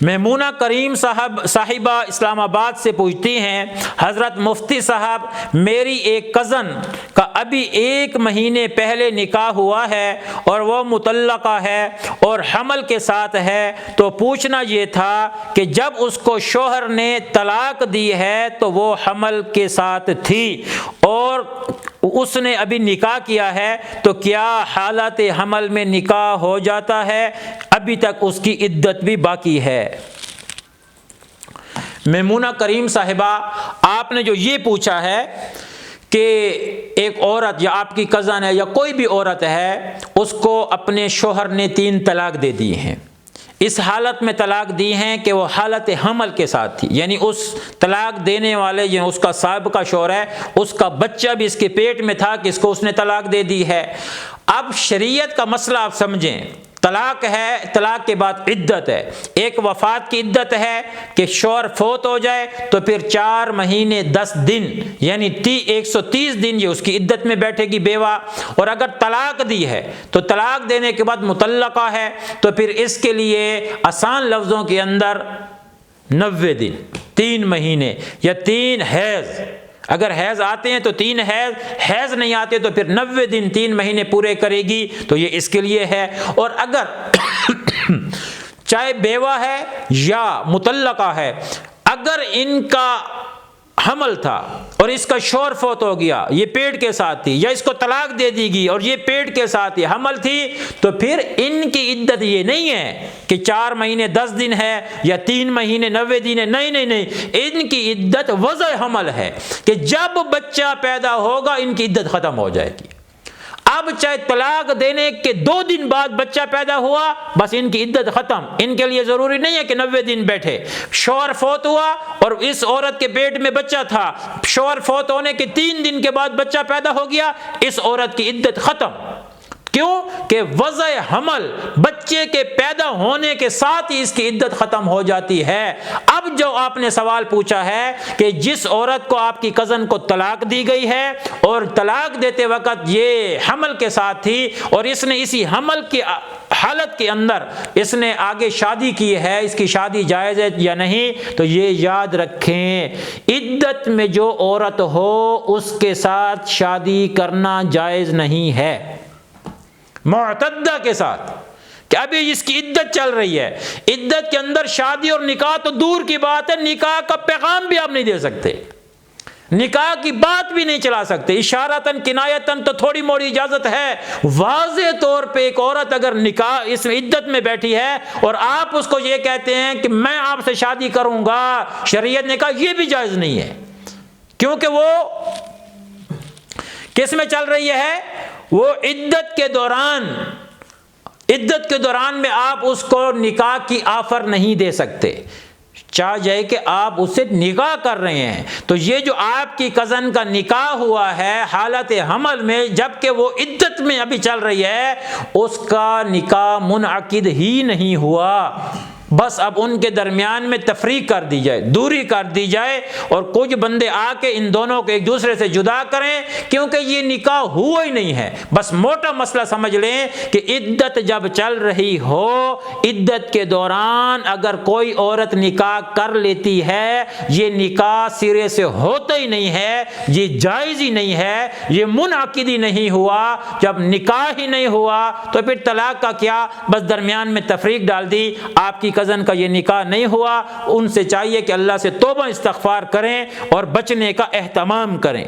میمونہ کریم صاحبہ اسلام آباد سے پوچھتی ہیں، حضرت مفتی صاحب، میری ایک کزن کا ابھی 1 مہینے پہلے نکاح ہوا ہے اور وہ مطلقہ ہے اور حمل کے ساتھ ہے، تو پوچھنا یہ تھا کہ جب اس کو شوہر نے طلاق دی ہے تو وہ حمل کے ساتھ تھی اور اس نے ابھی نکاح کیا ہے، تو کیا حالت حمل میں نکاح ہو جاتا ہے؟ ابھی تک اس کی عدت بھی باقی ہے۔ میمونہ کریم صاحبہ، آپ نے جو یہ پوچھا ہے کہ ایک عورت یا آپ کی کزن ہے یا کوئی بھی عورت ہے، اس کو اپنے شوہر نے 3 طلاق دے دی ہیں، اس حالت میں طلاق دی ہیں کہ وہ حالت حمل کے ساتھ تھی، یعنی اس طلاق دینے والے جو اس کا سابقہ شوہر ہے، اس کا بچہ بھی اس کے پیٹ میں تھا کہ اس کو اس نے طلاق دے دی ہے۔ اب شریعت کا مسئلہ آپ سمجھیں، طلاق ہے، طلاق کے بعد عدت ہے، ایک وفات کی عدت ہے کہ شوہر فوت ہو جائے تو پھر 4 مہینے 10 دن یعنی 130 دن یہ اس کی عدت میں بیٹھے گی بیوہ، اور اگر طلاق دی ہے تو طلاق دینے کے بعد مطلقہ ہے تو پھر اس کے لیے آسان لفظوں کے اندر 90 دن، 3 مہینے یا 3 حیض، اگر حیض آتے ہیں تو 3 حیض نہیں آتے تو پھر 90 دن 3 مہینے پورے کرے گی، تو یہ اس کے لیے ہے۔ اور اگر چاہے بیوہ ہے یا مطلقہ ہے، اگر ان کا حمل تھا اور اس کا شوہر فوت ہو گیا، یہ پیٹ کے ساتھ تھی، یا اس کو طلاق دے دی گئی اور یہ پیٹ کے ساتھ ہی حمل تھی، تو پھر ان کی عدت یہ نہیں ہے کہ 4 مہینے 10 دن ہے یا 3 مہینے 90 دن ہے، نہیں، ان کی عدت وضع حمل ہے کہ جب بچہ پیدا ہوگا ان کی عدت ختم ہو جائے گی۔ اب چاہے طلاق دینے کے 2 دن بعد بچہ پیدا ہوا، بس ان کی عدت ختم، ان کے لیے ضروری نہیں ہے کہ 90 دن بیٹھے۔ شوہر فوت ہوا اور اس عورت کے پیٹ میں بچہ تھا، شوہر فوت ہونے کے 3 دن کے بعد بچہ پیدا ہو گیا، اس عورت کی عدت ختم۔ کیوں کہ وضع حمل بچے کے پیدا ہونے کے ساتھ ہی اس کی عدت ختم ہو جاتی ہے۔ اب جو آپ نے سوال پوچھا ہے کہ جس عورت کو آپ کی کزن کو طلاق دی گئی ہے اور طلاق دیتے وقت یہ حمل کے ساتھ تھی اور اس نے اسی حمل کی حالت کے اندر اس نے آگے شادی کی ہے، اس کی شادی جائز ہے یا نہیں، تو یہ یاد رکھیں، عدت میں جو عورت ہو اس کے ساتھ شادی کرنا جائز نہیں ہے، معتدہ کے ساتھ، کہ ابھی اس کی عدت چل رہی ہے، عدت کے اندر شادی اور نکاح تو دور کی بات ہے، نکاح کا پیغام بھی آپ نہیں دے سکتے، نکاح کی بات بھی نہیں چلا سکتے، اشارتاً کنایتاً تو تھوڑی موڑی اجازت ہے۔ واضح طور پہ ایک عورت اگر نکاح اس عدت میں بیٹھی ہے اور آپ اس کو یہ کہتے ہیں کہ میں آپ سے شادی کروں گا، شریعت نے کہا یہ بھی جائز نہیں ہے، کیونکہ وہ کس میں چل رہی ہے؟ وہ عدت کے دوران میں آپ اس کو نکاح کی آفر نہیں دے سکتے، چاہ جائے کہ آپ اس سے نکاح کر رہے ہیں۔ تو یہ جو آپ کی کزن کا نکاح ہوا ہے حالت حمل میں، جبکہ وہ عدت میں ابھی چل رہی ہے، اس کا نکاح منعقد ہی نہیں ہوا، بس اب ان کے درمیان میں تفریق کر دی جائے، دوری کر دی جائے، اور کچھ بندے آ کے ان دونوں کو ایک دوسرے سے جدا کریں، کیونکہ یہ نکاح ہوا ہی نہیں ہے۔ بس موٹا مسئلہ سمجھ لیں کہ عدت جب چل رہی ہو، عدت کے دوران اگر کوئی عورت نکاح کر لیتی ہے، یہ نکاح سرے سے ہوتا ہی نہیں ہے، یہ جائز ہی نہیں ہے، یہ منعقد ہی نہیں ہوا۔ جب نکاح ہی نہیں ہوا تو پھر طلاق کا کیا؟ بس درمیان میں تفریق ڈال دی۔ آپ کی کزن کا یہ نکاح نہیں ہوا، ان سے چاہیے کہ اللہ سے توبہ استغفار کریں اور بچنے کا اہتمام کریں۔